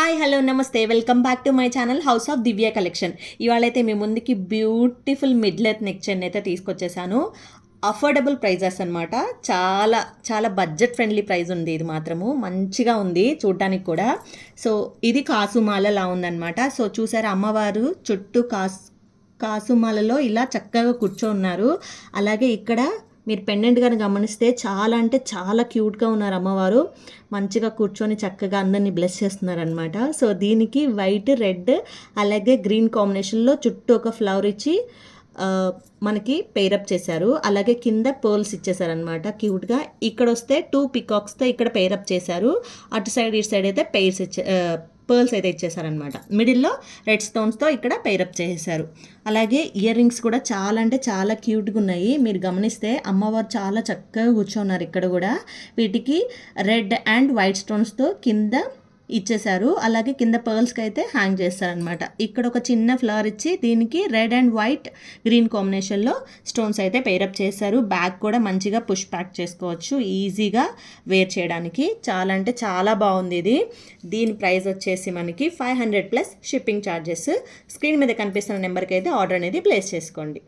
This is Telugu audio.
Hi hello namaste welcome back to my channel house of Divya collection. ఇవాళైతే మీ ముందుకి beautiful mid length neck chain అయితే తీసుకొచ్చేసాను. అఫోర్డబుల్ ప్రైజెస్ అనమాట. చాలా చాలా బడ్జెట్ ఫ్రెండ్లీ ప్రైస్ ఉంది. ఇది మాత్రము మంచిగా ఉంది చూడ్డానికి కూడా. సో ఇది కాసుమాలలా ఉందన్నమాట. సో చూసారా అమ్మవారు చుట్టూ కాసుమాలలో ఇలా చక్కగా కూర్చోన్నారు. అలాగే ఇక్కడ మీరు పెండెంట్ కానీ గమనిస్తే చాలా అంటే చాలా క్యూట్గా ఉన్నారు అమ్మవారు. మంచిగా కూర్చొని చక్కగా అందరినీ బ్లెస్ చేస్తున్నారనమాట. సో దీనికి వైట్ రెడ్ అలాగే గ్రీన్ కాంబినేషన్లో చుట్టూ ఒక ఫ్లవర్ ఇచ్చి మనకి పేరప్ చేశారు. అలాగే కింద పర్ల్స్ ఇచ్చేసారనమాట క్యూట్గా. ఇక్కడ వస్తే 2 పికాక్స్తో ఇక్కడ పేరప్ చేశారు. అటు సైడ్ ఇటు సైడ్ అయితే పర్ల్స్ అయితే ఇచ్చేసారనమాట. మిడిల్లో రెడ్ స్టోన్స్తో ఇక్కడ పేరప్ చేసేసారు. అలాగే ఇయర్ రింగ్స్ కూడా చాలా అంటే చాలా క్యూట్గా ఉన్నాయి. మీరు గమనిస్తే అమ్మవారు చాలా చక్కగా కూర్చున్నారు. ఇక్కడ కూడా వీటికి రెడ్ అండ్ వైట్ స్టోన్స్తో కింద ఇచ్చేసారు. అలాగే కింద పర్ల్స్కి అయితే హ్యాంగ్ చేస్తారనమాట. ఇక్కడ ఒక చిన్న ఫ్లవర్ ఇచ్చి దీనికి రెడ్ అండ్ వైట్ గ్రీన్ కాంబినేషన్లో స్టోన్స్ అయితే పేరప్ చేశారు. బ్యాగ్ కూడా మంచిగా పుష్ ప్యాక్ చేసుకోవచ్చు ఈజీగా వేర్ చేయడానికి. చాలా అంటే చాలా బాగుంది ఇది. దీని ప్రైస్ వచ్చేసి మనకి 500 ప్లస్ షిప్పింగ్ ఛార్జెస్. స్క్రీన్ మీద కనిపిస్తున్న నెంబర్కి అయితే ఆర్డర్ అనేది ప్లేస్ చేసుకోండి.